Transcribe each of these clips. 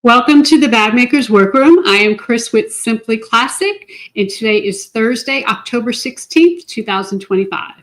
Welcome to the Bag Maker's Workroom. I am Chris with Simply Classic, and today is Thursday, October 16th, 2025.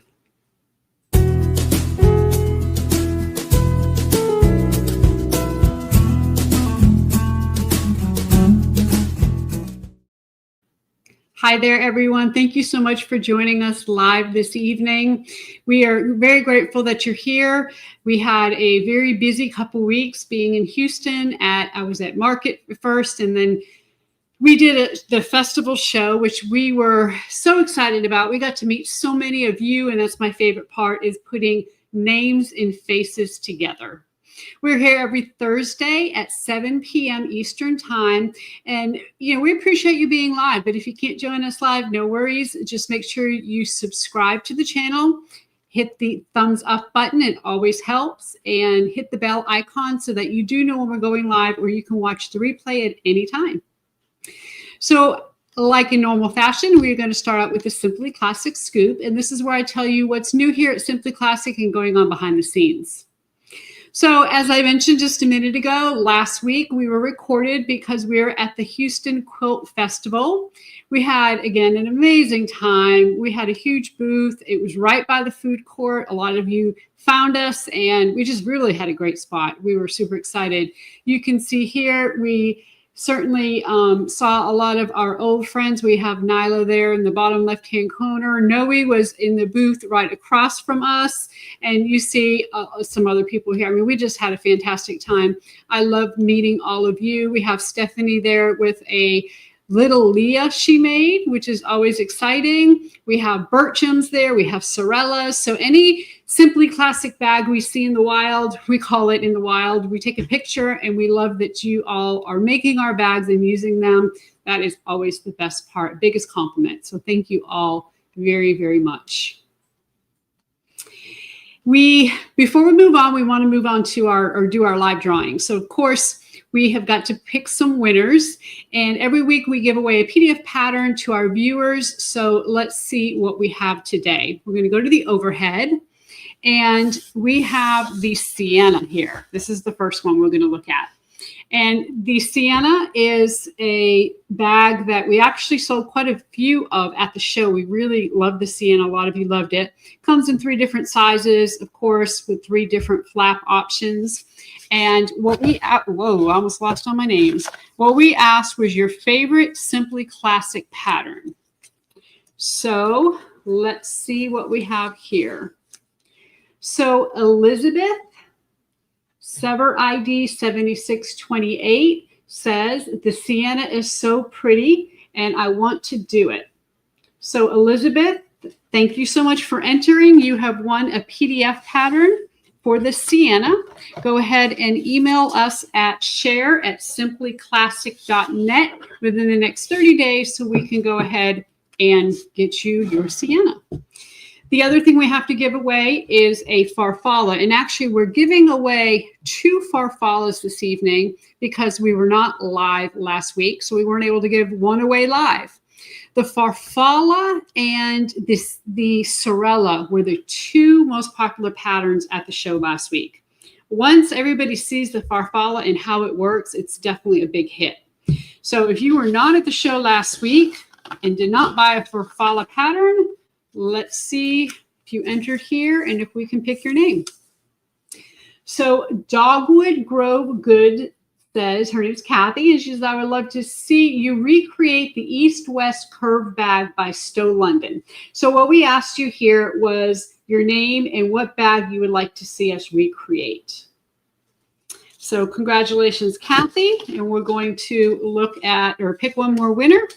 Hi there, everyone. Thank you so much for joining us live this evening. We are very grateful that you're here. We had a very busy couple weeks being in Houston. I was at Market first, and then we did the festival show, which we were so excited about. We got to meet so many of you, and that's my favorite part, is putting names and faces together. We're here every Thursday at 7 p.m. Eastern time. And, we appreciate you being live. But if you can't join us live, no worries. Just make sure you subscribe to the channel. Hit the thumbs up button. It always helps. And hit the bell icon so that you do know when we're going live, or you can watch the replay at any time. So, like in normal fashion, we're going to start out with the Simply Classic Scoop. And this is where I tell you what's new here at Simply Classic and going on behind the scenes. So as I mentioned just a minute ago, last week we were recorded because we were at the Houston Quilt Festival. We had, again, an amazing time. We had a huge booth. It was right by the food court. A lot of you found us, and we just really had a great spot. We were super excited. You can see here, we certainly saw a lot of our old friends. We have Nyla there in the bottom left-hand corner. Noe was in the booth right across from us. And you see some other people here. I mean, we just had a fantastic time. I love meeting all of you. We have Stephanie there with a little Leah she made, which is always exciting. We have Birkins there. We have Sorella. So any Simply Classic bag we see in the wild, we call it in the wild. We take a picture, and we love that you all are making our bags and using them. That is always the best part, biggest compliment. So thank you all very, very much. Before we move on, we want to move on to do our live drawing. So of course, we have got to pick some winners, and every week we give away a PDF pattern to our viewers. So let's see what we have today. We're going to go to the overhead, and we have the Sienna here. This is the first one we're going to look at. And the Sienna is a bag that we actually sold quite a few of at the show. We really loved the Sienna. A lot of you loved it. Comes in 3 different sizes, of course, with 3 different flap options. And what we, whoa, I almost lost all my names. What we asked was your favorite Simply Classic pattern. So let's see what we have here. So Elizabeth, Sever ID 7628 says, the Sienna is so pretty and I want to do it. So Elizabeth, thank you so much for entering. You have won a PDF pattern for the Sienna. Go ahead and email us at share@simplyclassic.net within the next 30 days so we can go ahead and get you your Sienna. The other thing we have to give away is a farfalla. And actually, we're giving away 2 farfallas this evening because we were not live last week. So we weren't able to give one away live. The farfalla and the Sorella were the 2 most popular patterns at the show last week. Once everybody sees the farfalla and how it works, it's definitely a big hit. So if you were not at the show last week and did not buy a farfalla pattern, let's see if you entered here and if we can pick your name. So Dogwood Grove Good says, her name's Kathy, and she says, I would love to see you recreate the East-West Curve bag by Stowe London. So what we asked you here was your name and what bag you would like to see us recreate. So congratulations, Kathy. And we're going to look at or pick one more winner.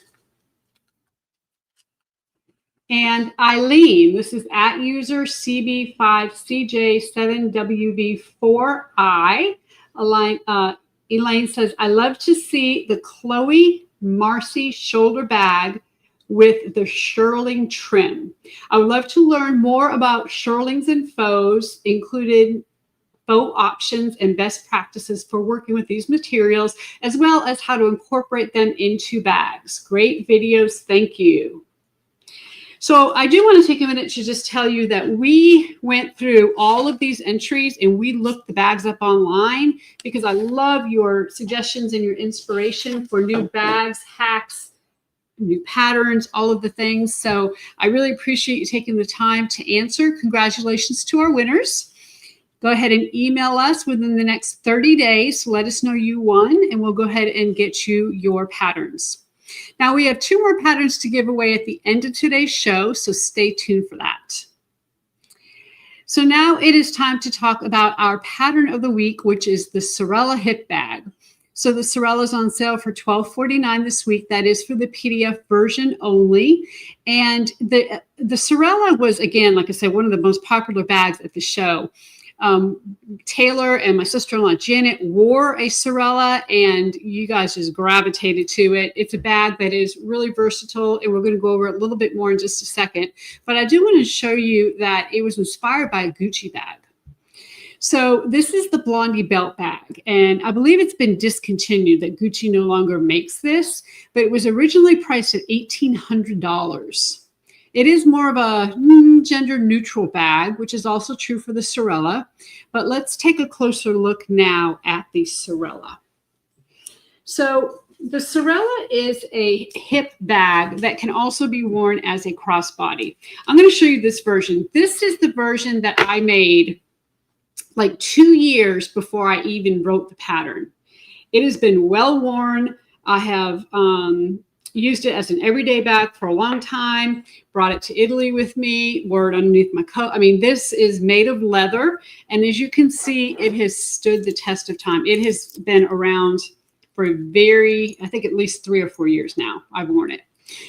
And Eileen, this is at user CB5CJ7WV4I. Elaine says, I love to see the Chloé Marcy shoulder bag with the shearling trim. I would love to learn more about shearlings and faux, including faux options and best practices for working with these materials, as well as how to incorporate them into bags. Great videos. Thank you. So I do want to take a minute to just tell you that we went through all of these entries and we looked the bags up online because I love your suggestions and your inspiration for new bags, hacks, new patterns, all of the things. So I really appreciate you taking the time to answer. Congratulations to our winners. Go ahead and email us within the next 30 days. Let us know you won, and we'll go ahead and get you your patterns. Now, we have 2 more patterns to give away at the end of today's show, so stay tuned for that. So now it is time to talk about our pattern of the week, which is the Sorella hip bag. So the Sorella is on sale for $12.49 this week. That is for the PDF version only. And the Sorella was, again, like I said, one of the most popular bags at the show. Taylor and my sister-in-law Janet wore a Sorella, and you guys just gravitated to it. It's a bag that is really versatile, and we're going to go over it a little bit more in just a second. But I do want to show you that it was inspired by a Gucci bag. So this is the Blondie belt bag, and I believe it's been discontinued, that Gucci no longer makes this, but it was originally priced at $1,800. It is more of a gender-neutral bag, which is also true for the Sorella. But let's take a closer look now at the Sorella. So the Sorella is a hip bag that can also be worn as a crossbody. I'm going to show you this version. This is the version that I made like 2 years before I even wrote the pattern. It has been well worn. I have used it as an everyday bag for a long time, brought it to Italy with me, wore it underneath my coat. I mean, this is made of leather. And as you can see, it has stood the test of time. It has been around for I think at least 3 or 4 years now. I've worn it.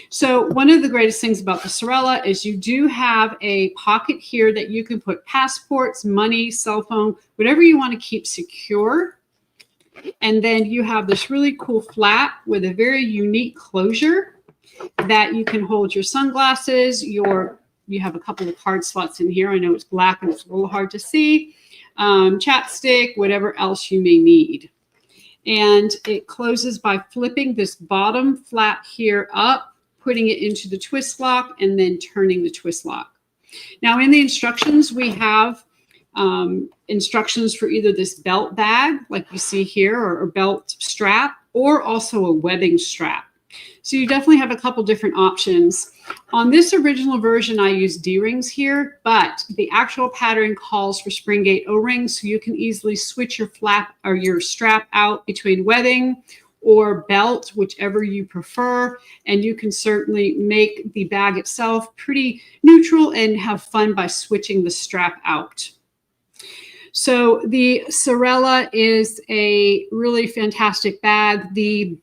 So one of the greatest things about the Sorella is you do have a pocket here that you can put passports, money, cell phone, whatever you want to keep secure. And then you have this really cool flap with a very unique closure that you can hold your sunglasses. You have a couple of card slots in here. I know it's black and it's a little hard to see. Chapstick, whatever else you may need. And it closes by flipping this bottom flap here up, putting it into the twist lock, and then turning the twist lock. Now in the instructions, we have instructions for either this belt bag, like you see here, or belt strap, or also a webbing strap. So you definitely have a couple different options. On this original version, I use D-rings here, but the actual pattern calls for spring gate O-rings, so you can easily switch your flap or your strap out between webbing or belt, whichever you prefer. And you can certainly make the bag itself pretty neutral and have fun by switching the strap out. So the Sorella is a really fantastic bag. The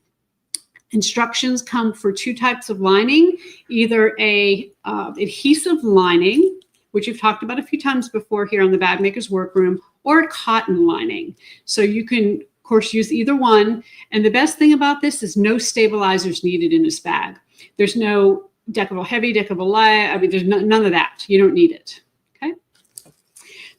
instructions come for 2 types of lining, either a adhesive lining, which we've talked about a few times before here on the Bag Maker's Workroom, or a cotton lining. So you can, of course, use either one. And the best thing about this is no stabilizers needed in this bag. There's no deckable heavy, deckable light. I mean, there's none of that. You don't need it.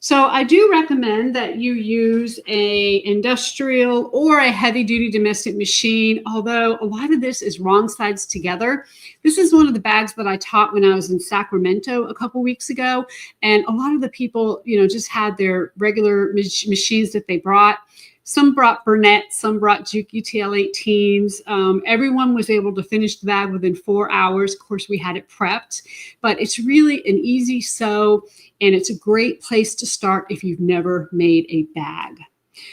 So I do recommend that you use a industrial or a heavy-duty domestic machine, although a lot of this is wrong sides together. This is one of the bags that I taught when I was in Sacramento a couple weeks ago, and a lot of the people, just had their regular machines that they brought. Some brought Burnett, some brought Juki TL18s. Everyone was able to finish the bag within 4 hours. Of course, we had it prepped, but it's really an easy sew, and it's a great place to start if you've never made a bag.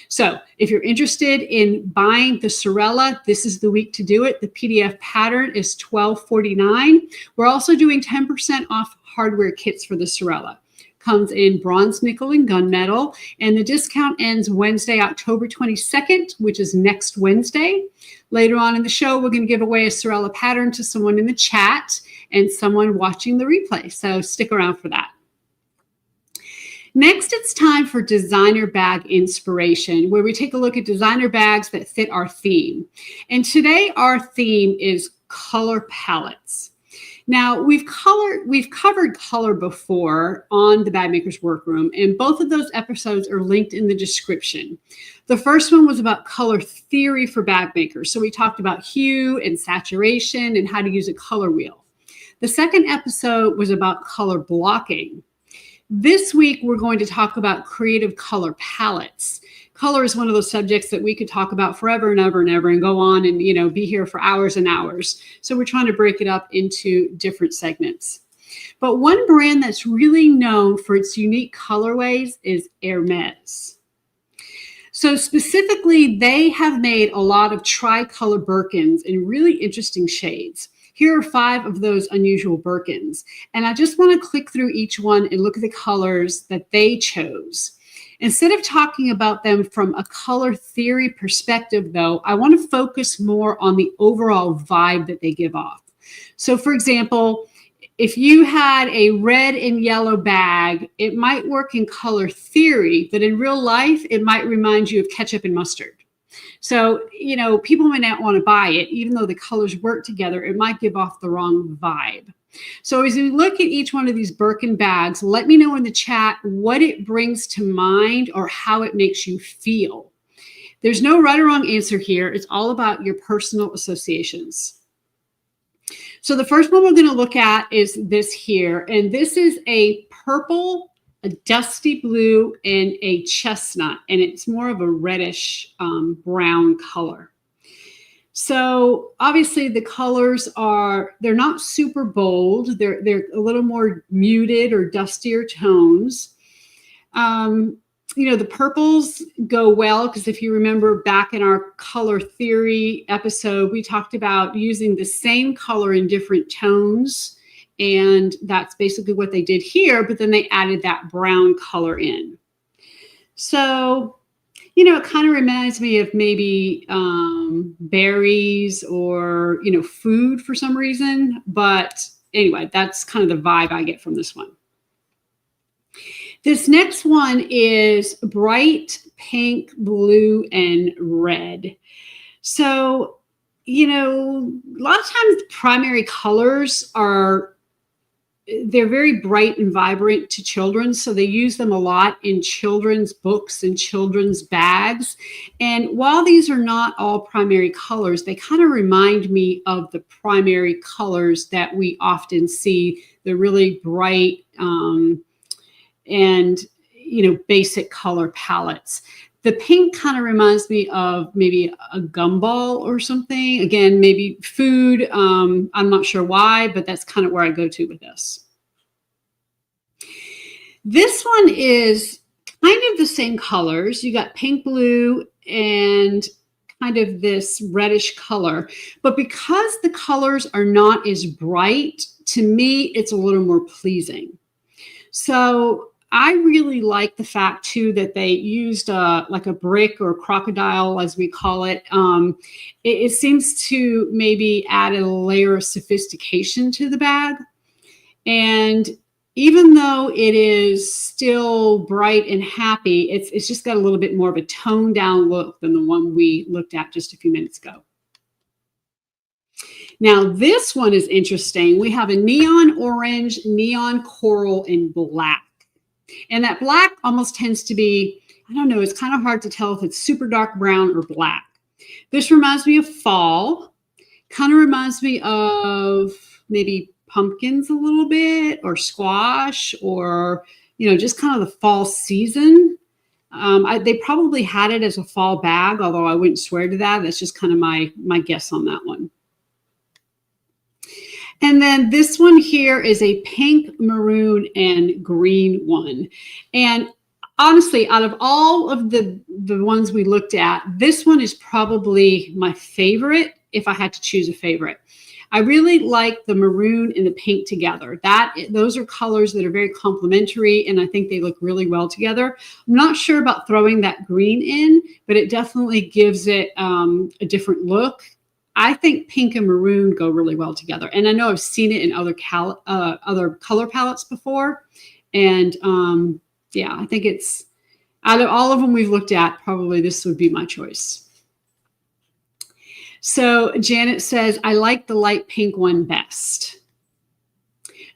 So if you're interested in buying the Sorella, this is the week to do it. The PDF pattern is $12.49. We're also doing 10% off hardware kits for the Sorella. Comes in bronze, nickel, and gunmetal. And the discount ends Wednesday, October 22nd, which is next Wednesday. Later on in the show, we're going to give away a Sorella pattern to someone in the chat and someone watching the replay. So stick around for that. Next, it's time for designer bag inspiration, where we take a look at designer bags that fit our theme. And today, our theme is color palettes. Now, we've covered color before on the Bag Maker's Workroom, and both of those episodes are linked in the description. The first one was about color theory for bag makers. So we talked about hue and saturation and how to use a color wheel. The second episode was about color blocking. This week, we're going to talk about creative color palettes. Color is one of those subjects that we could talk about forever and ever and ever and go on and, be here for hours and hours. So we're trying to break it up into different segments. But one brand that's really known for its unique colorways is Hermes. So specifically, they have made a lot of tricolor Birkins in really interesting shades. Here are 5 of those unusual Birkins. And I just want to click through each one and look at the colors that they chose. Instead of talking about them from a color theory perspective, though, I want to focus more on the overall vibe that they give off. So, for example, if you had a red and yellow bag, it might work in color theory, but in real life, it might remind you of ketchup and mustard. So, people may not want to buy it, even though the colors work together, it might give off the wrong vibe. So as we look at each one of these Birkin bags, let me know in the chat what it brings to mind or how it makes you feel. There's no right or wrong answer here. It's all about your personal associations. So the first one we're going to look at is this here. And this is a purple, a dusty blue, and a chestnut. And it's more of a reddish brown color. So obviously the colors they're not super bold. They're a little more muted or dustier tones. The purples go well because if you remember back in our color theory episode, we talked about using the same color in different tones. And that's basically what they did here, but then they added that brown color in. So, it kind of reminds me of maybe berries or, food for some reason. But anyway, that's kind of the vibe I get from this one. This next one is bright pink, blue, and red. So, a lot of times primary colors they're very bright and vibrant to children. So they use them a lot in children's books and children's bags. And while these are not all primary colors, they kind of remind me of the primary colors that we often see, the really bright and basic color palettes. The pink kind of reminds me of maybe a gumball or something. Again, maybe food. I'm not sure why, but that's kind of where I go to with this. This one is kind of the same colors. You got pink, blue, and kind of this reddish color. But because the colors are not as bright, to me, it's a little more pleasing. So I really like the fact, too, that they used like a brick or crocodile, as we call it. It seems to maybe add a layer of sophistication to the bag. And even though it is still bright and happy, it's just got a little bit more of a toned down look than the one we looked at just a few minutes ago. Now, this one is interesting. We have a neon orange, neon coral, and black. And that black almost tends to be, I don't know, it's kind of hard to tell if it's super dark brown or black. This reminds me of fall, kind of reminds me of maybe pumpkins a little bit, or squash, or, just kind of the fall season. They probably had it as a fall bag, although I wouldn't swear to that. That's just kind of my guess on that one. And then this one here is a pink, maroon, and green one. And honestly, out of all of the ones we looked at, this one is probably my favorite if I had to choose a favorite. I really like the maroon and the pink together. Those are colors that are very complementary, and I think they look really well together. I'm not sure about throwing that green in, but it definitely gives it a different look. I think pink and maroon go really well together. And I know I've seen it in other color palettes before. And I think it's, out of all of them we've looked at, probably this would be my choice. So Janet says, I like the light pink one best.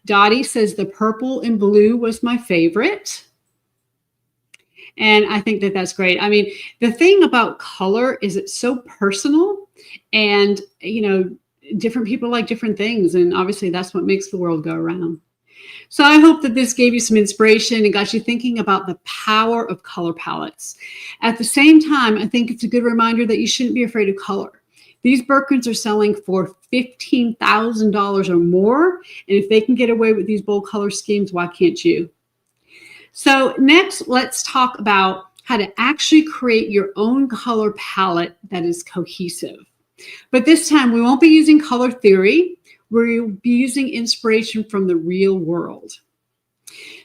Dottie says the purple and blue was my favorite. And I think that that's great. I mean, the thing about color is it's so personal. And, different people like different things. And obviously that's what makes the world go around. So I hope that this gave you some inspiration and got you thinking about the power of color palettes. At the same time, I think it's a good reminder that you shouldn't be afraid of color. These Birkins are selling for $15,000 or more. And if they can get away with these bold color schemes, why can't you? So next, let's talk about how to actually create your own color palette that is cohesive. But this time, we won't be using color theory. We'll be using inspiration from the real world.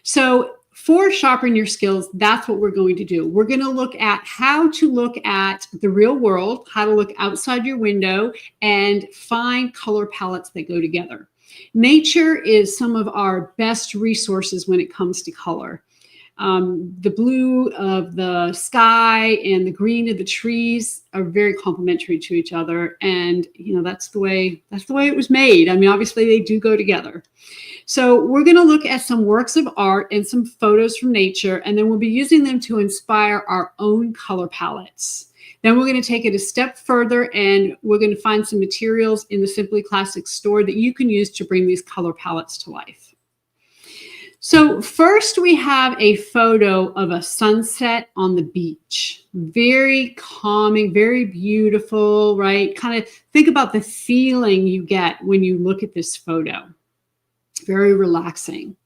So for Sharpen Your Skills, that's what we're going to do. We're going to look at how to look at the real world, how to look outside your window and find color palettes that go together. Nature is some of our best resources when it comes to color. The blue of the sky and the green of the trees are very complementary to each other. And, you know, that's the way it was made. I mean, obviously they do go together. So we're going to look at some works of art and some photos from nature, and then we'll be using them to inspire our own color palettes. Then we're going to take it a step further, and we're going to find some materials in the Simply Classic store that you can use to bring these color palettes to life. So first we have a photo of a sunset on the beach. Very calming, very beautiful, right? Kind of think about the feeling you get when you look at this photo. Very relaxing.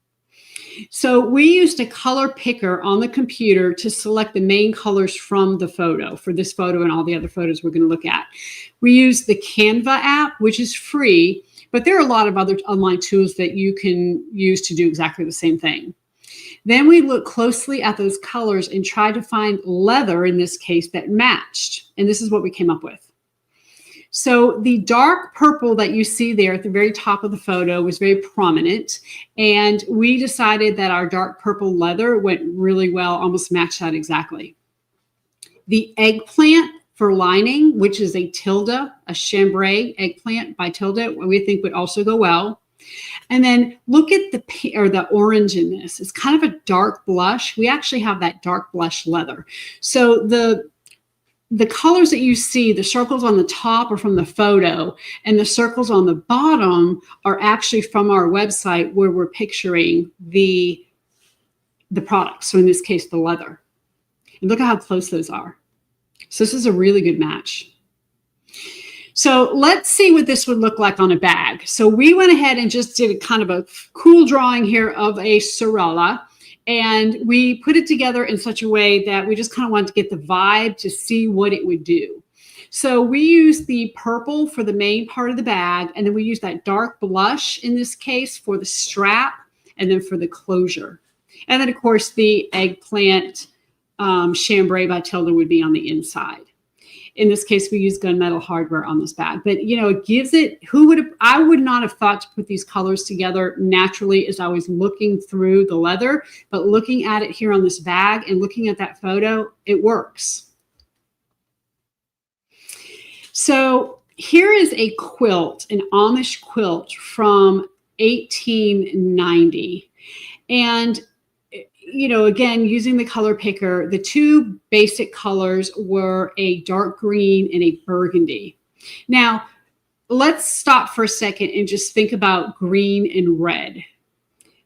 So we used a color picker on the computer to select the main colors from the photo for this photo and all the other photos we're going to look at. We used the Canva app, which is free, but there are a lot of other online tools that you can use to do exactly the same thing. Then we looked closely at those colors and tried to find leather, in this case, that matched. And this is what we came up with. So the dark purple that you see there at the very top of the photo was very prominent. And we decided that our dark purple leather went really well, almost matched that exactly. The eggplant for lining, which is a tilde, a chambray eggplant by tilde, we think would also go well. And then look at the orange in this. It's kind of a dark blush. We actually have that dark blush leather. So the colors that you see, the circles on the top are from the photo, and the circles on the bottom are actually from our website where we're picturing the products. So in this case, the leather. And look at how close those are. So this is a really good match. So let's see what this would look like on a bag. So we went ahead and just did a kind of a cool drawing here of a Sorella. And we put it together in such a way that we just kind of wanted to get the vibe to see what it would do. So we used the purple for the main part of the bag, and then we used that dark blush in this case for the strap, and then for the closure. And then, of course, the eggplant chambray by tilde would be on the inside. In this case, we use gunmetal hardware on this bag. But, you know, it gives it, I would not have thought to put these colors together naturally as I was looking through the leather. But looking at it here on this bag and looking at that photo, it works. So here is a quilt, an Amish quilt from 1890. And you know, again, using the color picker, the two basic colors were a dark green and a burgundy. Now, let's stop for a second and just think about green and red.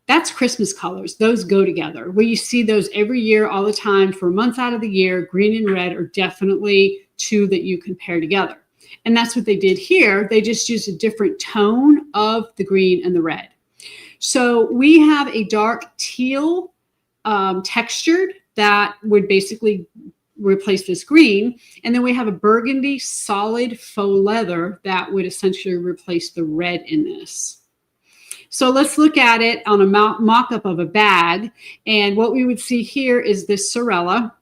That's Christmas colors. Those go together. Well, you see those every year, all the time, for months out of the year. Green and red are definitely two that you can pair together. And that's what they did here. They just used a different tone of the green and the red. So we have a dark teal textured that would basically replace this green. And then we have a burgundy solid faux leather that would essentially replace the red in this. So let's look at it on a mock-up of a bag. And what we would see here is this Sorella.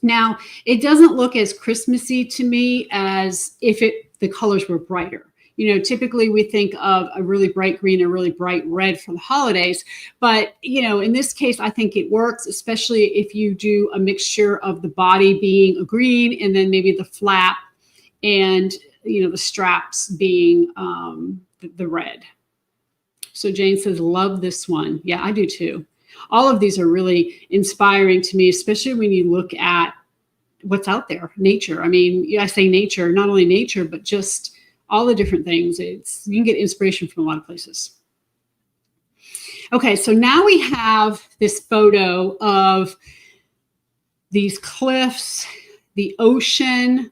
Now, it doesn't look as Christmassy to me as if the colors were brighter. You know, typically we think of a really bright green and really bright red for the holidays. But, you know, in this case, I think it works, especially if you do a mixture of the body being a green and then maybe the flap and, you know, the straps being the red. So Jane says, love this one. Yeah, I do too. All of these are really inspiring to me, especially when you look at what's out there, nature. I mean, I say nature, not only nature, but just all the different things. You can get inspiration from a lot of places. Okay, so now we have this photo of these cliffs, the ocean.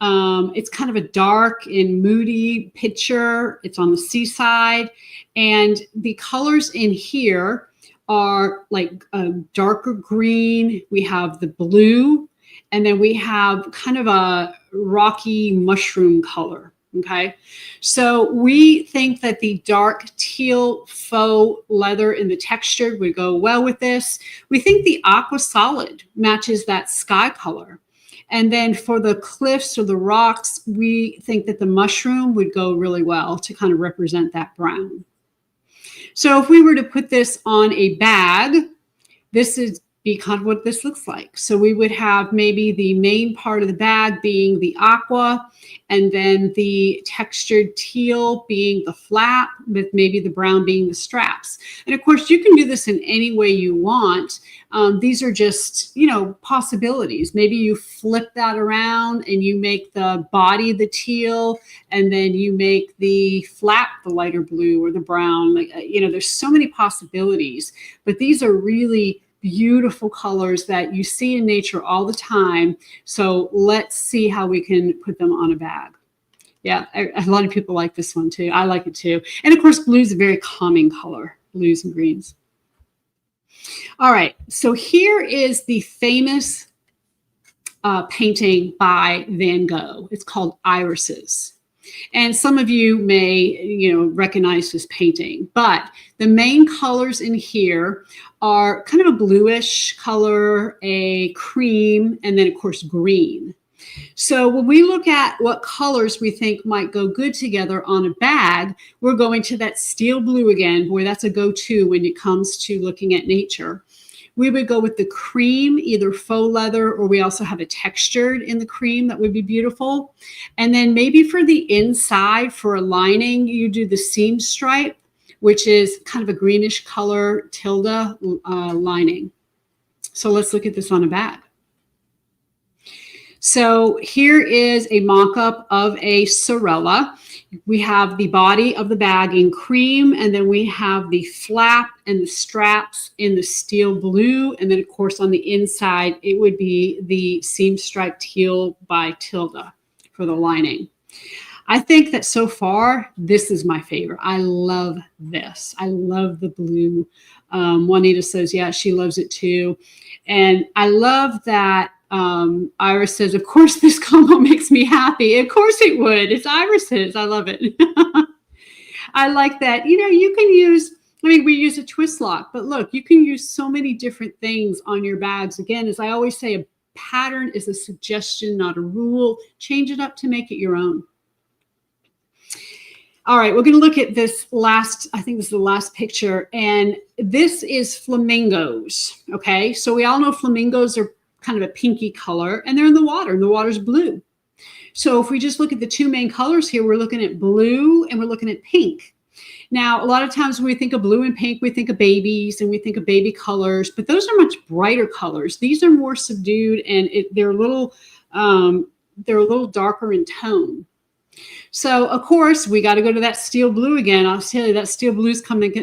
It's kind of a dark and moody picture. It's on the seaside. And the colors in here are like a darker green. We have the blue, and then we have kind of a rocky mushroom color. Okay, so we think that the dark teal faux leather in the texture would go well with this. We think the aqua solid matches that sky color. And then for the cliffs or the rocks, we think that the mushroom would go really well to kind of represent that brown. So if we were to put this on a bag, this is be kind of what this looks like. So we would have maybe the main part of the bag being the aqua, and then the textured teal being the flap, with maybe the brown being the straps. And of course, you can do this in any way you want. These are just, possibilities. Maybe you flip that around and you make the body the teal, and then you make the flap the lighter blue or the brown. There's so many possibilities, but these are really beautiful colors that you see in nature all the time. So let's see how we can put them on a bag. Yeah, a lot of people like this one too. I like it too. And of course, blue is a very calming color, blues and greens. All right, so here is the famous painting by Van Gogh. It's called Irises. And some of you may, recognize this painting, but the main colors in here are kind of a bluish color, a cream, and then of course green. So when we look at what colors we think might go good together on a bag, we're going to that steel blue again. Boy, that's a go-to when it comes to looking at nature. We would go with the cream, either faux leather, or we also have a textured in the cream that would be beautiful. And then maybe for the inside, for a lining, you do the seam stripe, which is kind of a greenish color tilde lining. So let's look at this on a bag. So here is a mock-up of a Sorella. We have the body of the bag in cream, and then we have the flap and the straps in the steel blue. And then, of course, on the inside, it would be the seam stripe teal by tilde for the lining. I think that so far, this is my favorite. I love this. I love the blue. Juanita says, yeah, she loves it too. And I love that Iris says, of course, this combo makes me happy. Of course it would. It's Iris's. I love it. I like that. You can use, we use a twist lock, but look, you can use so many different things on your bags. Again, as I always say, a pattern is a suggestion, not a rule. Change it up to make it your own. All right, we're going to look at this last, I think this is the last picture, and this is flamingos, okay? So we all know flamingos are kind of a pinky color, and they're in the water, and the water's blue. So if we just look at the two main colors here, we're looking at blue and we're looking at pink. Now, a lot of times when we think of blue and pink, we think of babies and we think of baby colors, but those are much brighter colors. These are more subdued, and they're a little darker in tone. So, of course, we got to go to that steel blue again. I'll tell you, that steel blue is coming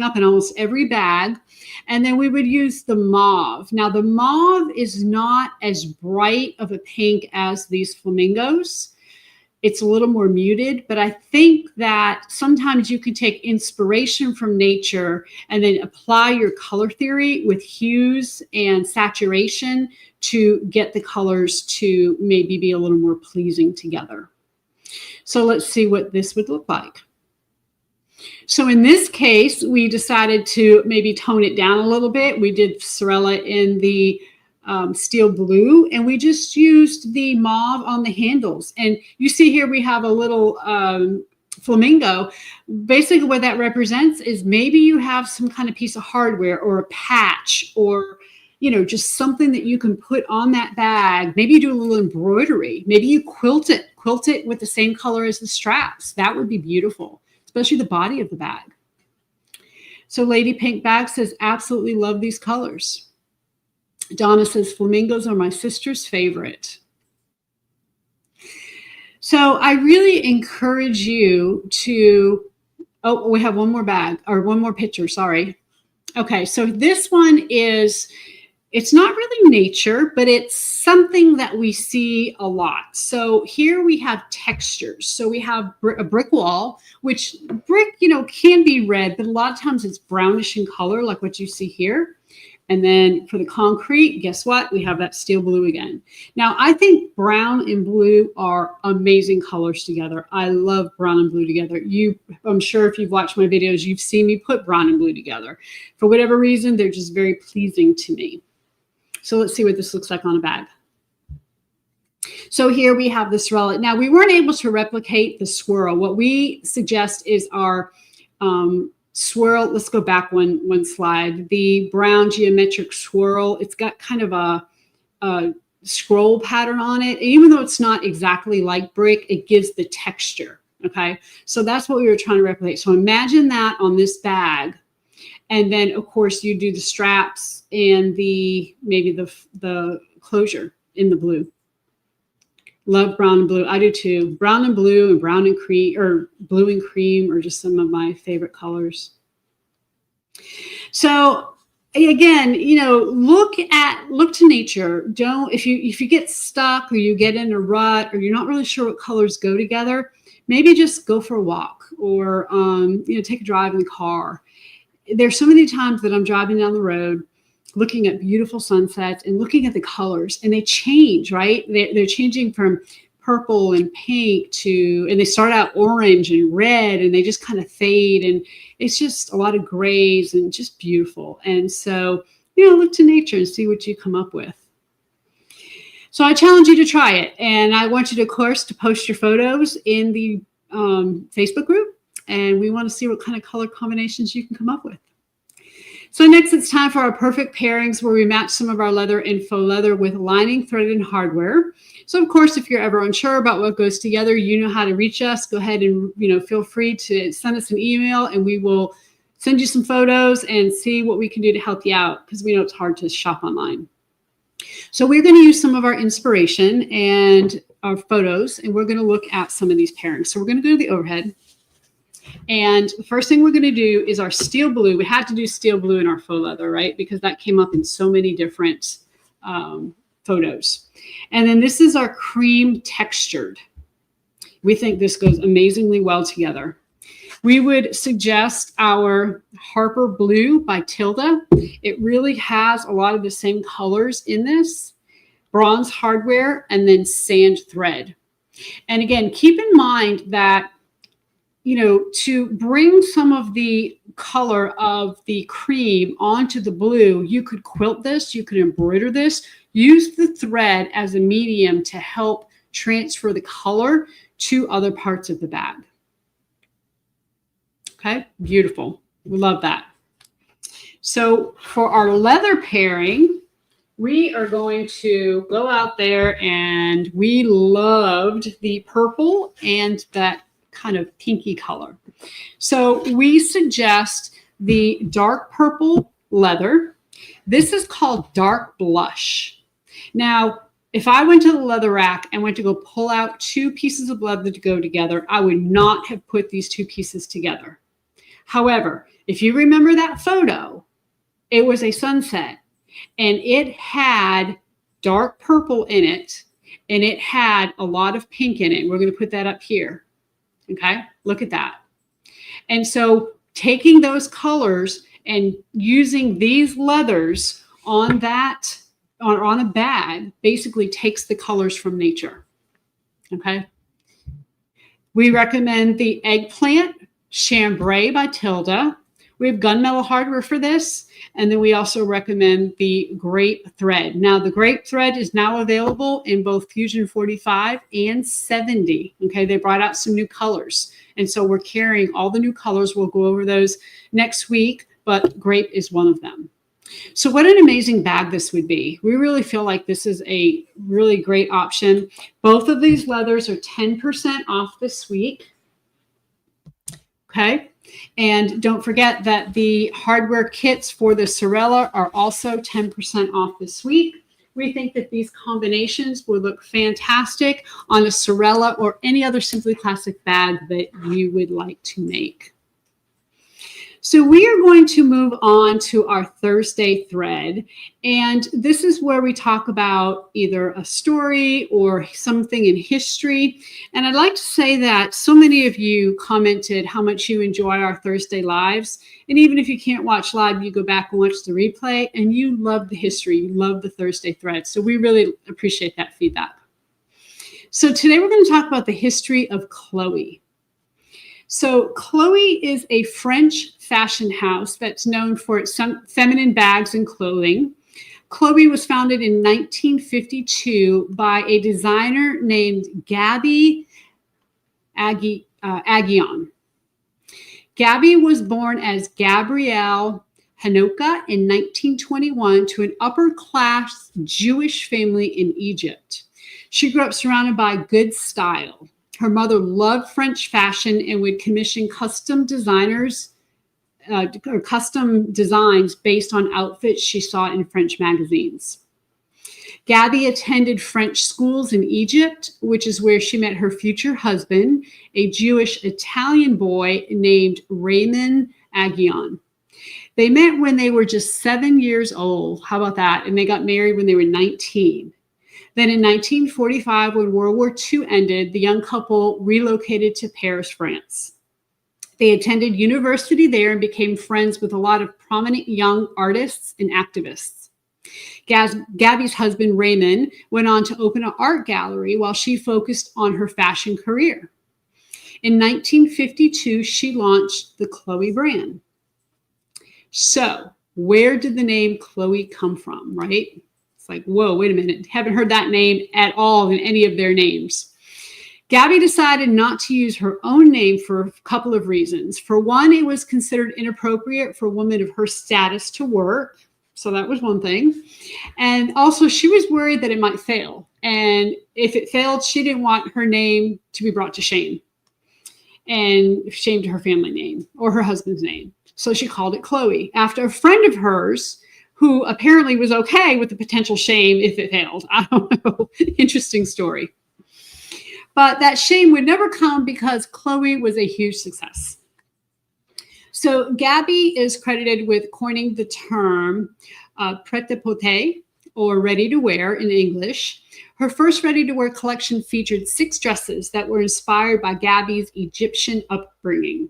up in almost every bag. And then we would use the mauve. Now, the mauve is not as bright of a pink as these flamingos. It's a little more muted, but I think that sometimes you can take inspiration from nature and then apply your color theory with hues and saturation to get the colors to maybe be a little more pleasing together. So let's see what this would look like. So in this case, we decided to maybe tone it down a little bit. We did Sorella in the steel blue, and we just used the mauve on the handles. And you see here we have a little flamingo. Basically what that represents is maybe you have some kind of piece of hardware or a patch or just something that you can put on that bag. Maybe you do a little embroidery. Maybe you quilt it with the same color as the straps. That would be beautiful, especially the body of the bag. So Lady Pink Bag says, absolutely love these colors. Donna says, flamingos are my sister's favorite. So I really encourage you to, oh, we have one more bag or one more picture, sorry. Okay, so this one is, it's not really nature, but it's something that we see a lot. So here we have textures. So we have a brick wall, which brick, you know, can be red, but a lot of times it's brownish in color, like what you see here. And then for the concrete, guess what? We have that steel blue again. Now, I think brown and blue are amazing colors together. I love brown and blue together. I'm sure if you've watched my videos, you've seen me put brown and blue together. For whatever reason, they're just very pleasing to me. So let's see what this looks like on a bag. So here we have the Sorella. Now, we weren't able to replicate the swirl. What we suggest is our swirl. Let's go back one slide. The brown geometric swirl. It's got kind of a scroll pattern on it. And even though it's not exactly like brick, it gives the texture. Okay, so that's what we were trying to replicate. So imagine that on this bag. And then, of course, you do the straps and maybe the closure in the blue. Love brown and blue. I do too. Brown and blue and brown and cream, or blue and cream, are just some of my favorite colors. So again, you know, look to nature. Don't, if you get stuck or you get in a rut or you're not really sure what colors go together, maybe just go for a walk or you know, take a drive in the car. There's so many times that I'm driving down the road looking at beautiful sunsets and looking at the colors, and they change, right? They're changing from purple and pink and they start out orange and red, and they just kind of fade, and it's just a lot of grays and just beautiful. And so, you know, look to nature and see what you come up with. So I challenge you to try it, and I want you to, of course, to post your photos in the Facebook group, and we want to see what kind of color combinations you can come up with. So next, it's time for our perfect pairings, where we match some of our leather and faux leather with lining, thread, and hardware. So of course, if you're ever unsure about what goes together, you know how to reach us. Go ahead and, you know, feel free to send us an email, and we will send you some photos and see what we can do to help you out, because we know it's hard to shop online. So we're going to use some of our inspiration and our photos, and we're going to look at some of these pairings. So we're going to go to the overhead. And the first thing we're going to do is our steel blue. We had to do steel blue in our faux leather, right? Because that came up in so many different photos. And then this is our cream textured. We think this goes amazingly well together. We would suggest our Harper Blue by Tilda. It really has a lot of the same colors in this. Bronze hardware and then sand thread. And again, keep in mind that, you know, to bring some of the color of the cream onto the blue, you could quilt this, you could embroider this, use the thread as a medium to help transfer the color to other parts of the bag. Okay, beautiful. We love that. So for our leather pairing, we are going to go out there, and we loved the purple and that kind of pinky color. So we suggest the dark purple leather. This is called dark blush. Now, if I went to the leather rack and went to go pull out two pieces of leather to go together, I would not have put these two pieces together. However, if you remember that photo, it was a sunset, and it had dark purple in it, and it had a lot of pink in it. We're going to put that up here. Okay, look at that. And so taking those colors and using these leathers on that, on a bag, basically takes the colors from nature. Okay. We recommend the Eggplant Chambray by Tilda. We have gunmetal hardware for this. And then we also recommend the grape thread. Now, the grape thread is now available in both Fusion 45 and 70. Okay, they brought out some new colors. And so we're carrying all the new colors. We'll go over those next week, but grape is one of them. So what an amazing bag this would be. We really feel like this is a really great option. Both of these leathers are 10% off this week. Okay. And don't forget that the hardware kits for the Sorella are also 10% off this week. We think that these combinations will look fantastic on a Sorella or any other Simply Classic bag that you would like to make. So we are going to move on to our Thursday thread. And this is where we talk about either a story or something in history. And I'd like to say that so many of you commented how much you enjoy our Thursday lives. And even if you can't watch live, you go back and watch the replay and you love the history, you love the Thursday thread. So we really appreciate that feedback. So today we're going to talk about the history of Chloé. So Chloé is a French fashion house that's known for its feminine bags and clothing. Chloé was founded in 1952 by a designer named Gabby Aguillon. Gabby was born as Gabrielle Hanoka in 1921 to an upper-class Jewish family in Egypt. She grew up surrounded by good style. Her mother loved French fashion and would commission custom designs based on outfits she saw in French magazines. Gabby attended French schools in Egypt, which is where she met her future husband, a Jewish Italian boy named Raymond Aguillon. They met when they were just 7 years old. How about that? And they got married when they were 19. Then in 1945, when World War II ended, the young couple relocated to Paris, France. They attended university there and became friends with a lot of prominent young artists and activists. Gabby's husband, Raymond, went on to open an art gallery while she focused on her fashion career. In 1952, she launched the Chloé brand. So, where did the name Chloé come from, right? Like, whoa, wait a minute. Haven't heard that name at all in any of their names. Gabby decided not to use her own name for a couple of reasons. For one, it was considered inappropriate for a woman of her status to work. So that was one thing. And also, she was worried that it might fail. And if it failed, she didn't want her name to be brought to shame. And shame to her family name or her husband's name. So she called it Chloé, after a friend of hers who apparently was okay with the potential shame if it failed. I don't know. Interesting story. But that shame would never come because Chloé was a huge success. So Gabby is credited with coining the term prêt-à-porter, or ready-to-wear in English. Her first ready-to-wear collection featured 6 dresses that were inspired by Gabby's Egyptian upbringing.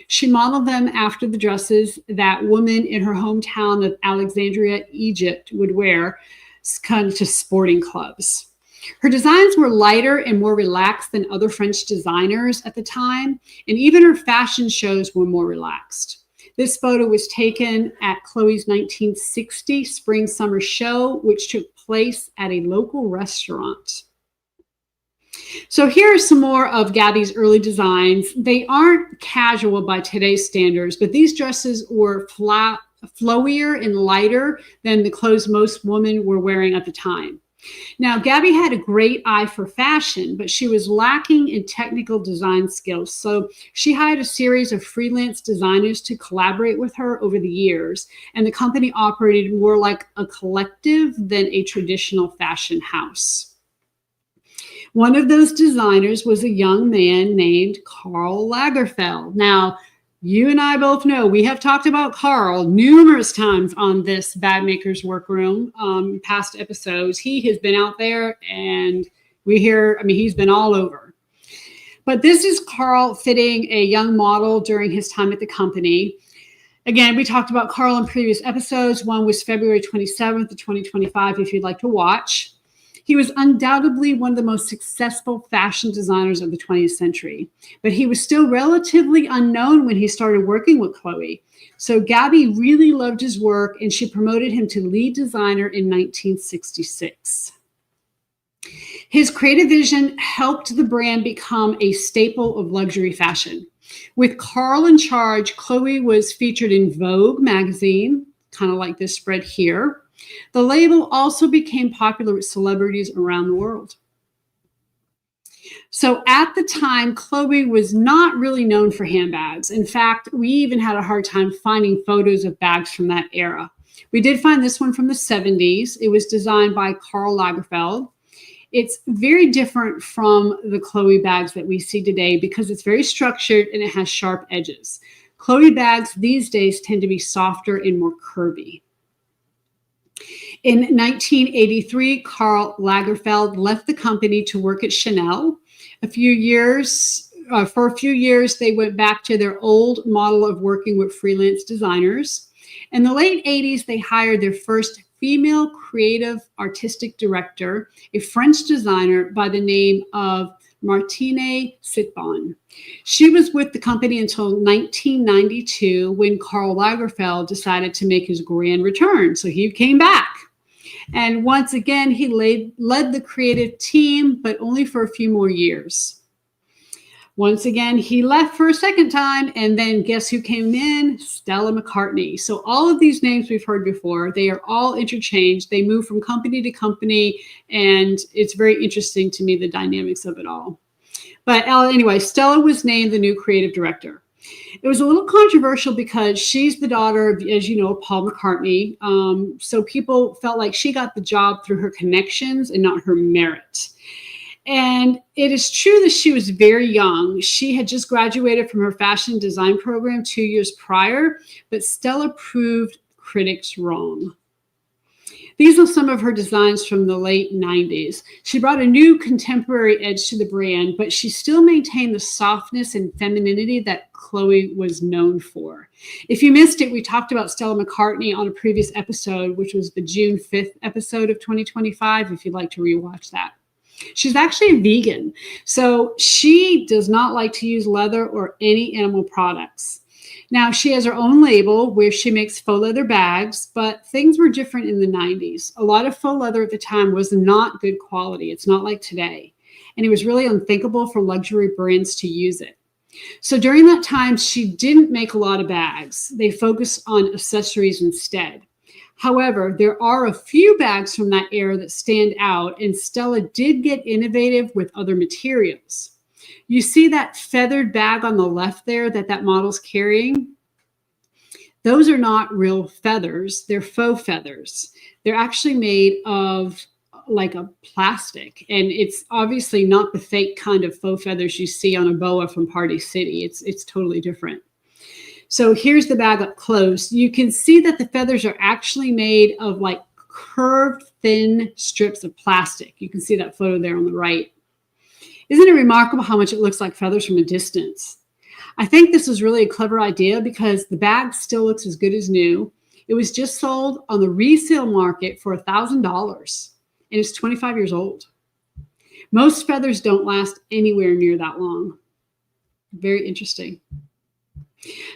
She modeled them after the dresses that women in her hometown of Alexandria, Egypt would wear kind of to sporting clubs. Her designs were lighter and more relaxed than other French designers at the time, and even her fashion shows were more relaxed. This photo was taken at Chloé's 1960 spring-summer show, which took place at a local restaurant. So here are some more of Gabby's early designs. They aren't casual by today's standards, but these dresses were flowier and lighter than the clothes most women were wearing at the time. Now, Gabby had a great eye for fashion, but she was lacking in technical design skills. So she hired a series of freelance designers to collaborate with her over the years, and the company operated more like a collective than a traditional fashion house. One of those designers was a young man named Karl Lagerfeld. Now, you and I both know we have talked about Karl numerous times on this Bag Maker's Workroom past episodes. He has been out there and he's been all over. But this is Karl fitting a young model during his time at the company. Again, we talked about Karl in previous episodes. One was February 27th of 2025, if you'd like to watch. He was undoubtedly one of the most successful fashion designers of the 20th century, but he was still relatively unknown when he started working with Chloé. So Gabby really loved his work, and she promoted him to lead designer in 1966. His creative vision helped the brand become a staple of luxury fashion. With Karl in charge, Chloé was featured in Vogue magazine, kind of like this spread here. The label also became popular with celebrities around the world. So at the time, Chloé was not really known for handbags. In fact, we even had a hard time finding photos of bags from that era. We did find this one from the 70s. It was designed by Karl Lagerfeld. It's very different from the Chloé bags that we see today because it's very structured and it has sharp edges. Chloé bags these days tend to be softer and more curvy. In 1983, Karl Lagerfeld left the company to work at Chanel. For a few years, they went back to their old model of working with freelance designers. In the late 80s, they hired their first female creative artistic director, a French designer by the name of Martine Sitbon. She was with the company until 1992 when Karl Lagerfeld decided to make his grand return. So he came back. And once again, he led the creative team, but only for a few more years. Once again, he left for a second time, and then guess who came in? Stella McCartney. So all of these names we've heard before, they are all interchanged. They move from company to company, and it's very interesting to me, the dynamics of it all. But anyway, Stella was named the new creative director. It was a little controversial because she's the daughter of, as you know, Paul McCartney. So people felt like she got the job through her connections and not her merit. And it is true that she was very young. She had just graduated from her fashion design program 2 years prior, but Stella proved critics wrong. These are some of her designs from the late 90s. She brought a new contemporary edge to the brand, but she still maintained the softness and femininity that Chloé was known for. If you missed it, we talked about Stella McCartney on a previous episode, which was the June 5th episode of 2025, if you'd like to rewatch that. She's actually a vegan, so she does not like to use leather or any animal products. Now, she has her own label where she makes faux leather bags, but things were different in the 90s. A lot of faux leather at the time was not good quality. It's not like today. And it was really unthinkable for luxury brands to use it. So during that time, she didn't make a lot of bags. They focused on accessories instead. However, there are a few bags from that era that stand out, and Stella did get innovative with other materials. You see that feathered bag on the left there that model's carrying? Those are not real feathers. They're faux feathers. They're actually made of like a plastic, and it's obviously not the fake kind of faux feathers you see on a boa from Party City. It's totally different. So here's the bag up close. You can see that the feathers are actually made of like curved, thin strips of plastic. You can see that photo there on the right. Isn't it remarkable how much it looks like feathers from a distance? I think this was really a clever idea because the bag still looks as good as new. It was just sold on the resale market for $1,000, and it's 25 years old. Most feathers don't last anywhere near that long. Very interesting.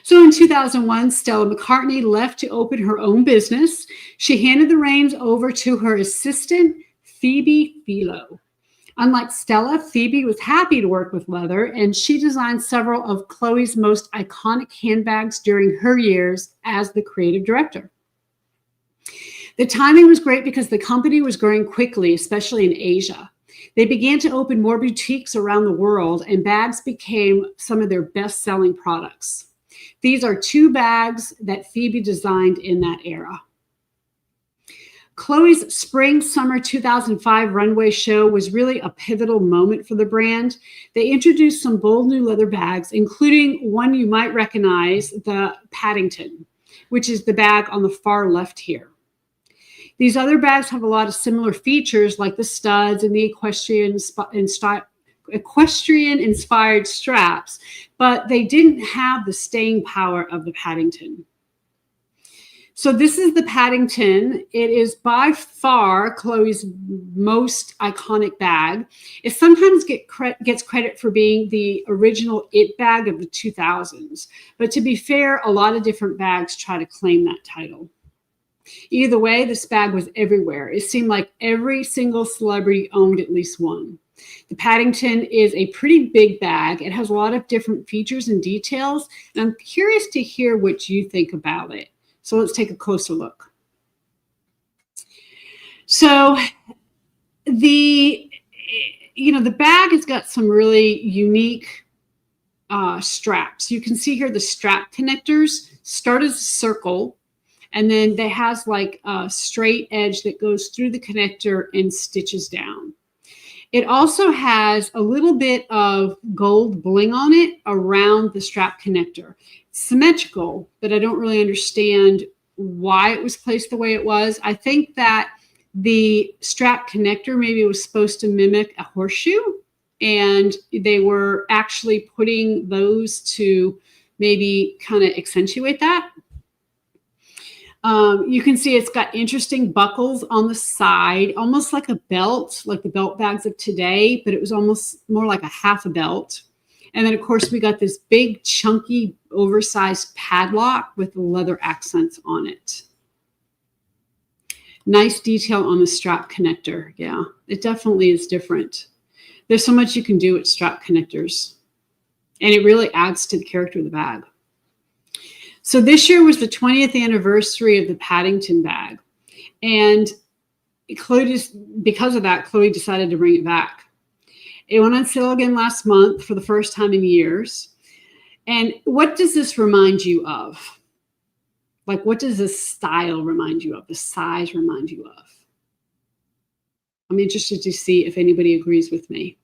So in 2001, Stella McCartney left to open her own business. She handed the reins over to her assistant, Phoebe Philo. Unlike Stella, Phoebe was happy to work with leather, and she designed several of Chloé's most iconic handbags during her years as the creative director. The timing was great because the company was growing quickly, especially in Asia. They began to open more boutiques around the world, and bags became some of their best-selling products. These are two bags that Phoebe designed in that era. Chloé's Spring-Summer 2005 runway show was really a pivotal moment for the brand. They introduced some bold new leather bags, including one you might recognize, the Paddington, which is the bag on the far left here. These other bags have a lot of similar features like the studs and the equestrian-inspired straps, but they didn't have the staying power of the Paddington. So this is the Paddington. It is by far Chloé's most iconic bag. It sometimes gets credit for being the original it bag of the 2000s. But to be fair, a lot of different bags try to claim that title. Either way, this bag was everywhere. It seemed like every single celebrity owned at least one. The Paddington is a pretty big bag. It has a lot of different features and details, and I'm curious to hear what you think about it. So let's take a closer look. So the bag has got some really unique straps. You can see here the strap connectors start as a circle, And then it has like a straight edge that goes through the connector and stitches down. It also has a little bit of gold bling on it around the strap connector. It's symmetrical, but I don't really understand why it was placed the way it was. I think that the strap connector maybe was supposed to mimic a horseshoe, and they were actually putting those to maybe kind of accentuate that. You can see it's got interesting buckles on the side, almost like a belt, like the belt bags of today, but it was almost more like a half a belt. And then, of course, we got this big, chunky, oversized padlock with leather accents on it. Nice detail on the strap connector. Yeah, it definitely is different. There's so much you can do with strap connectors, and it really adds to the character of the bag. So this year was the 20th anniversary of the Paddington bag. And because of that, Chloé decided to bring it back. It went on sale again last month for the first time in years. And what does this remind you of? Like, what does this style remind you of? The size remind you of? I'm interested to see if anybody agrees with me.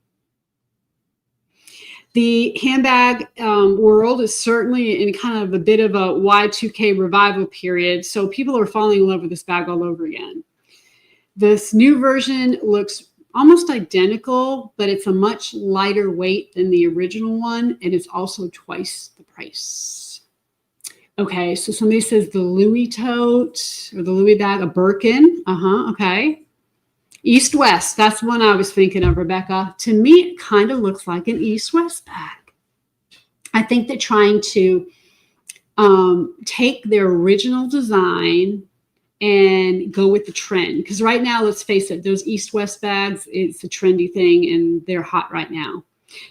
The handbag world is certainly in kind of a bit of a Y2K revival period. So people are falling in love with this bag all over again. This new version looks almost identical, but it's a much lighter weight than the original one. And it's also twice the price. Okay, so somebody says the Louis tote or the Louis bag, a Birkin. Okay. East-West, that's the one I was thinking of, Rebecca. To me, it kind of looks like an East-West bag. I think they're trying to take their original design and go with the trend. Because right now, let's face it, those East-West bags, it's a trendy thing, and they're hot right now.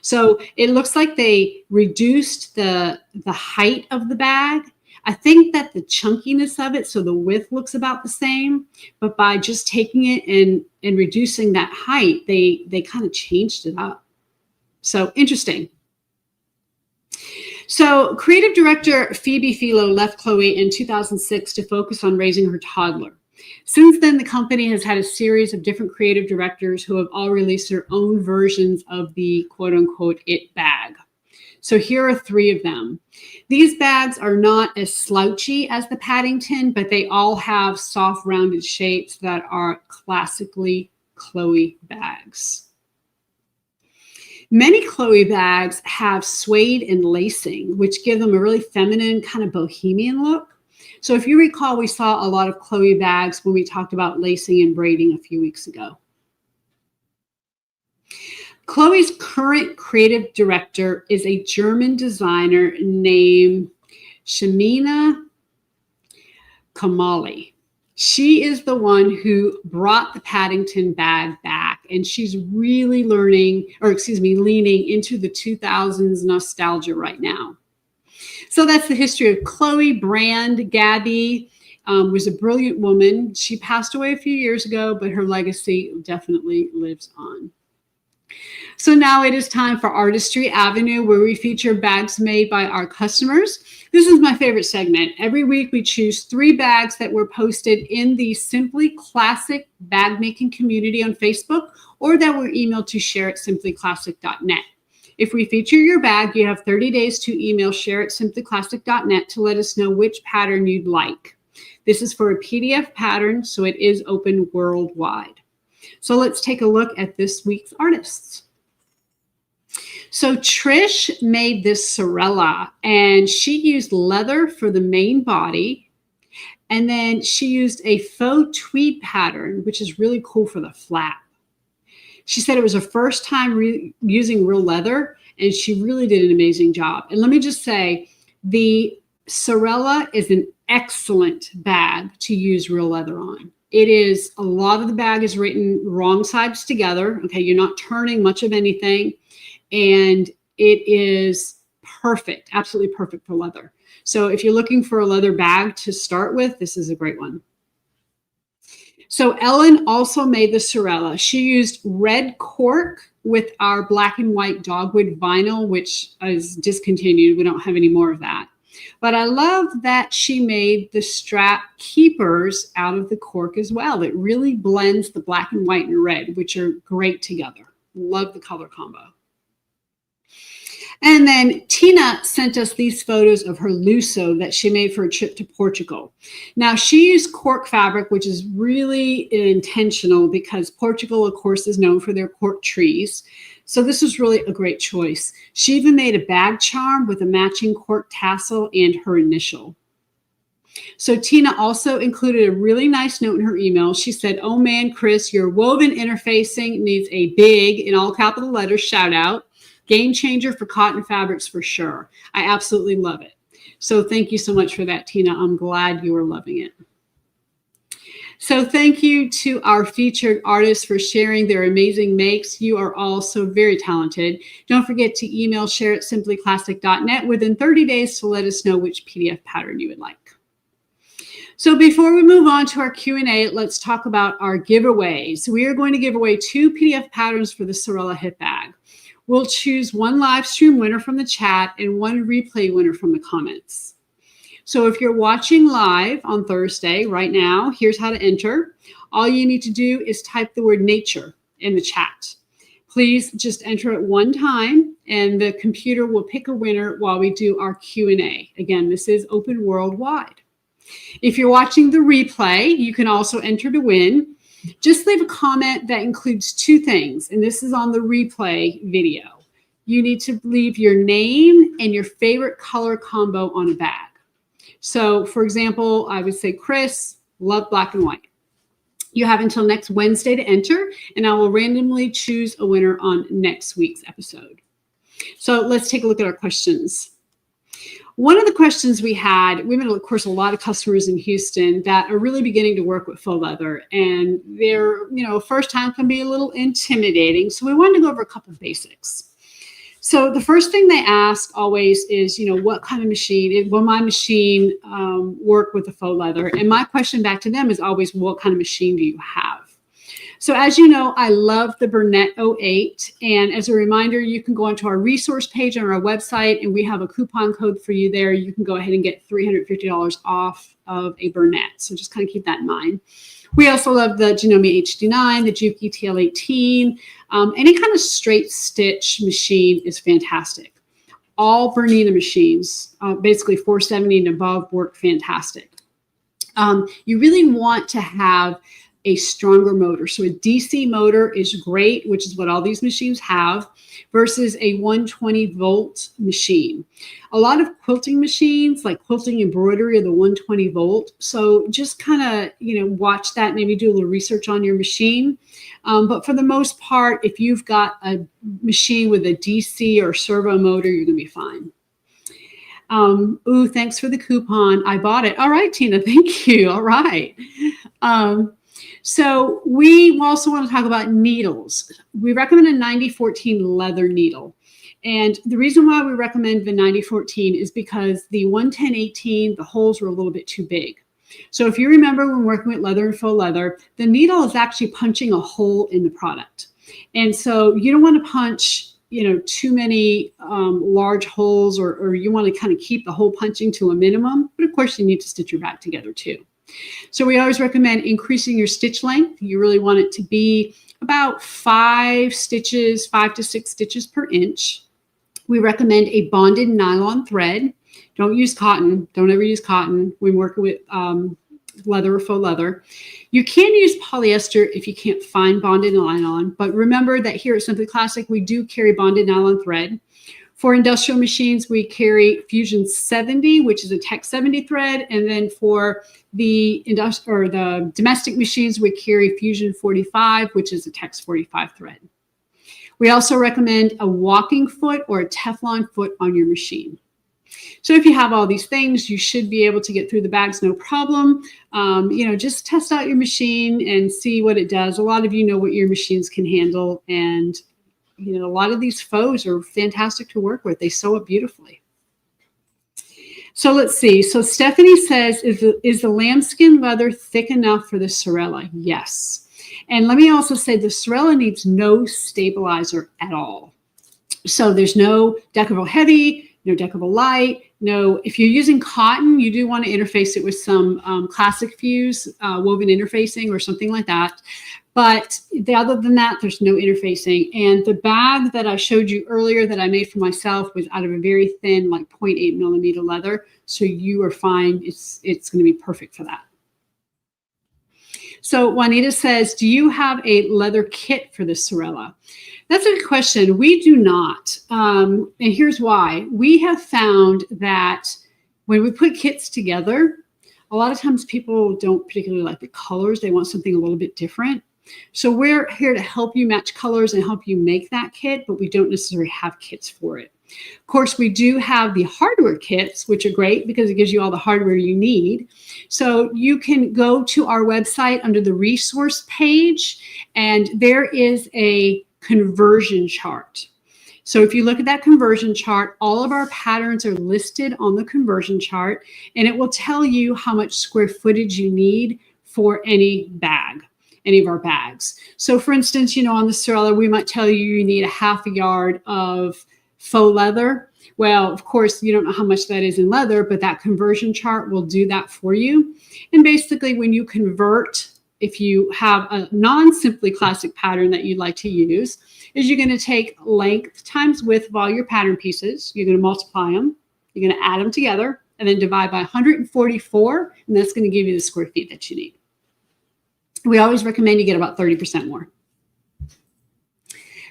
So it looks like they reduced the height of the bag. I think that the chunkiness of it, so the width looks about the same, but by just taking it and reducing that height, they kind of changed it up. So interesting. So creative director Phoebe Philo left Chloé in 2006 to focus on raising her toddler. Since then, the company has had a series of different creative directors who have all released their own versions of the quote-unquote it bag. So here are 3 of them. These bags are not as slouchy as the Paddington, but they all have soft, rounded shapes that are classically Chloé bags. Many Chloé bags have suede and lacing, which give them a really feminine kind of bohemian look. So if you recall, we saw a lot of Chloé bags when we talked about lacing and braiding a few weeks ago. Chloé's current creative director is a German designer named Shamina Kamali. She is the one who brought the Paddington bag back, and she's really leaning into the 2000s nostalgia right now. So that's the history of Chloé brand. Gabby was a brilliant woman. She passed away a few years ago, but her legacy definitely lives on. So now it is time for Artistry Avenue, where we feature bags made by our customers. This is my favorite segment. Every week we choose 3 bags that were posted in the Simply Classic bag making community on Facebook, or that were emailed to share@simplyclassic.net. If we feature your bag, you have 30 days to email share@simplyclassic.net to let us know which pattern you'd like. This is for a PDF pattern, so it is open worldwide. So let's take a look at this week's artists. So Trish made this Sorella, and she used leather for the main body. And then she used a faux tweed pattern, which is really cool for the flap. She said it was her first time using real leather, and she really did an amazing job. And let me just say, the Sorella is an excellent bag to use real leather on. It is, a lot of the bag is written wrong sides together. Okay, you're not turning much of anything. And it is perfect, absolutely perfect for leather. So if you're looking for a leather bag to start with, this is a great one. So Ellen also made the Sorella. She used red cork with our black and white dogwood vinyl, which is discontinued. We don't have any more of that. But I love that she made the strap keepers out of the cork as well. It really blends the black and white and red, which are great together. Love the color combo. And then Tina sent us these photos of her Luso that she made for a trip to Portugal. Now, she used cork fabric, which is really intentional because Portugal, of course, is known for their cork trees. So this was really a great choice. She even made a bag charm with a matching cork tassel and her initial. So Tina also included a really nice note in her email. She said, "Oh man, Chris, your woven interfacing needs a big, in all capital letters, shout out. Game changer for cotton fabrics for sure. I absolutely love it." So thank you so much for that, Tina. I'm glad you are loving it. So thank you to our featured artists for sharing their amazing makes. You are all so very talented. Don't forget to email share@simplyclassic.net within 30 days to let us know which PDF pattern you would like. So before we move on to our Q&A, let's talk about our giveaways. We are going to give away 2 PDF patterns for the Sorella hip bag. We'll choose one live stream winner from the chat and one replay winner from the comments. So if you're watching live on Thursday right now, here's how to enter. All you need to do is type the word nature in the chat. Please just enter it one time and the computer will pick a winner while we do our Q&A. Again, this is open worldwide. If you're watching the replay, you can also enter to win. Just leave a comment that includes 2 things, and this is on the replay video. You need to leave your name and your favorite color combo on a bag. So, for example, I would say, Chris, love black and white. You have until next Wednesday to enter, and I will randomly choose a winner on next week's episode. So let's take a look at our questions. One of the questions we had, we had, of course, a lot of customers in Houston that are really beginning to work with faux leather, and their, first time can be a little intimidating. So we wanted to go over a couple of basics. So the first thing they ask always is, what kind of machine, will my machine work with the faux leather? And my question back to them is always, what kind of machine do you have? So as you know, I love the Burnett 08. And as a reminder, you can go onto our resource page on our website, and we have a coupon code for you there. You can go ahead and get $350 off of a Burnett. So just kind of keep that in mind. We also love the Janome HD9, the Juki TL18. Any kind of straight stitch machine is fantastic. All Bernina machines, basically 470 and above, work fantastic. You really want to have a stronger motor. So a DC motor is great, which is what all these machines have, versus a 120 volt machine. A lot of quilting machines, like quilting embroidery, are the 120 volt. So just kind of, watch that, maybe do a little research on your machine. But for the most part, if you've got a machine with a DC or servo motor, you're going to be fine. Ooh, thanks for the coupon. I bought it. All right, Tina, thank you. All right. So we also want to talk about needles. We recommend a 9014 leather needle. And the reason why we recommend the 9014 is because the 11018, the holes were a little bit too big. So if you remember when working with leather and faux leather, the needle is actually punching a hole in the product. And so you don't want to punch, too many large holes, or you want to kind of keep the hole punching to a minimum. But of course, you need to stitch your bag together too. So we always recommend increasing your stitch length. You really want it to be about 5 to 6 stitches per inch. We recommend a bonded nylon thread. Don't use cotton. Don't ever use cotton when working with leather or faux leather. You can use polyester if you can't find bonded nylon, but remember that here at Simply Classic, we do carry bonded nylon thread. For industrial machines, we carry Fusion 70, which is a Tech 70 thread. And then for the domestic machines, we carry Fusion 45, which is a Tex 45 thread. We also recommend a walking foot or a Teflon foot on your machine. So if you have all these things, you should be able to get through the bags no problem. Just test out your machine and see what it does. A lot of you know what your machines can handle, and a lot of these faux are fantastic to work with. They sew it beautifully. So let's see. So Stephanie says, is the lambskin leather thick enough for the Sorella? Yes. And let me also say the Sorella needs no stabilizer at all. So there's no Deckerville Heavy, no Deckerville Light, no, if you're using cotton, you do want to interface it with some classic fuse, woven interfacing or something like that. But other than that, there's no interfacing. And the bag that I showed you earlier that I made for myself was out of a very thin, like 0.8 millimeter leather. So you are fine. It's going to be perfect for that. So Juanita says, do you have a leather kit for this Sorella? That's a good question. We do not. And here's why. We have found that when we put kits together, a lot of times people don't particularly like the colors. They want something a little bit different. So we're here to help you match colors and help you make that kit, but we don't necessarily have kits for it. Of course, we do have the hardware kits, which are great because it gives you all the hardware you need. So you can go to our website under the resource page, and there is a conversion chart. So if you look at that conversion chart, all of our patterns are listed on the conversion chart, and it will tell you how much square footage you need for any bag, any of our bags. So for instance, you know, on the Sorella, we might tell you need a half a yard of faux leather. Well, of course, you don't know how much that is in leather, but that conversion chart will do that for you. And basically, when you convert, if you have a non-simply classic pattern that you'd like to use, is you're going to take length times width of all your pattern pieces. You're going to multiply them. You're going to add them together and then divide by 144. And that's going to give you the square feet that you need. We always recommend you get about 30% more.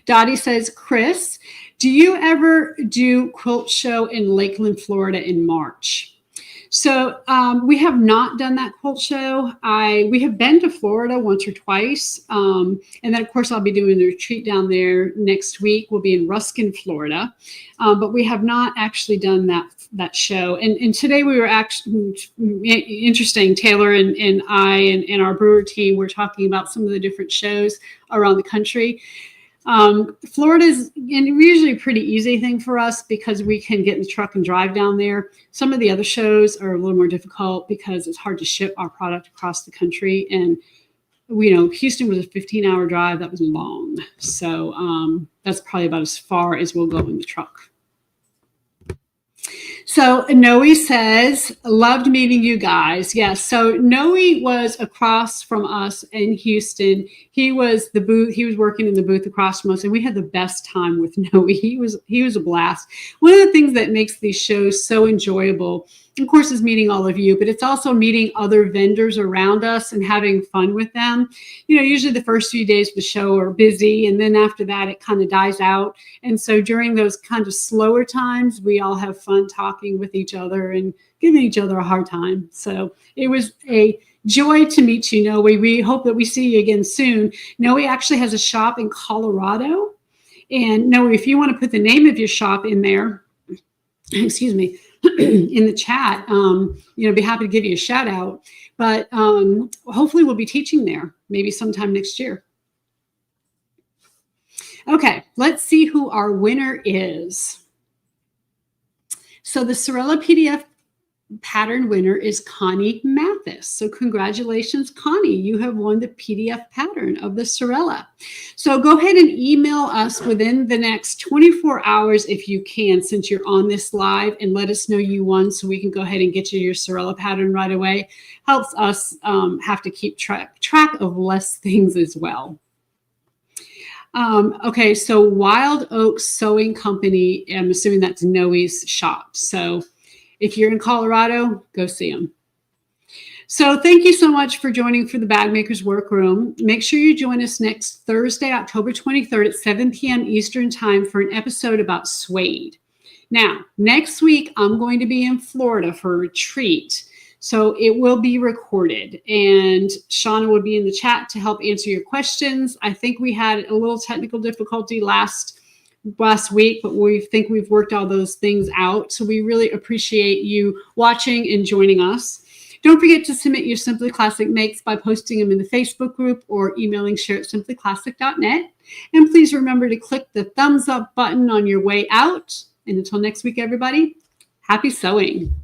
Dottie says, Chris, do you ever do quilt show in Lakeland, Florida in March? So we have not done that quilt show. We have been to Florida once or twice. And then, of course, I'll be doing the retreat down there next week. We'll be in Ruskin, Florida. But we have not actually done that show. And today we were actually, interesting, Taylor and I and our brewer team were talking about some of the different shows around the country. Florida is usually a pretty easy thing for us because we can get in the truck and drive down there. Some of the other shows are a little more difficult because it's hard to ship our product across the country. And, you know, Houston was a 15-hour drive. That was long. So that's probably about as far as we'll go in the truck. So Noe says, loved meeting you guys. Yes. So Noe was across from us in Houston. He was working in the booth across from us, and we had the best time with Noe. He was a blast. One of the things that makes these shows so enjoyable, of course, is meeting all of you, but it's also meeting other vendors around us and having fun with them. You know, usually the first few days of the show are busy, and then after that, it kind of dies out. And so during those kind of slower times, we all have fun talking with each other and giving each other a hard time. So it was a joy to meet you, Noe. We hope that we see you again soon. Noe actually has a shop in Colorado. And Noe, if you want to put the name of your shop in there, excuse me, in the chat, be happy to give you a shout out. But hopefully we'll be teaching there maybe sometime next year. Okay, let's see who our winner is. So the Sorella PDF pattern winner is Connie Mathis. So congratulations, Connie. You have won the PDF pattern of the Sorella. So go ahead and email us within the next 24 hours if you can, since you're on this live, and let us know you won so we can go ahead and get you your Sorella pattern right away. Helps us have to keep track of less things as well. Okay, so Wild Oak Sewing Company, I'm assuming that's Noe's shop. So if you're in Colorado, go see them. So thank you so much for joining for the Bag Makers Workroom. Make sure you join us next Thursday, October 23rd at 7 p.m. Eastern Time for an episode about suede. Now, next week, I'm going to be in Florida for a retreat. So it will be recorded, and Shauna will be in the chat to help answer your questions. I think we had a little technical difficulty last week, but we think we've worked all those things out. So we really appreciate you watching and joining us. Don't forget to submit your Simply Classic makes by posting them in the Facebook group or emailing share@simplyclassic.net. And please remember to click the thumbs up button on your way out. And until next week, everybody, happy sewing.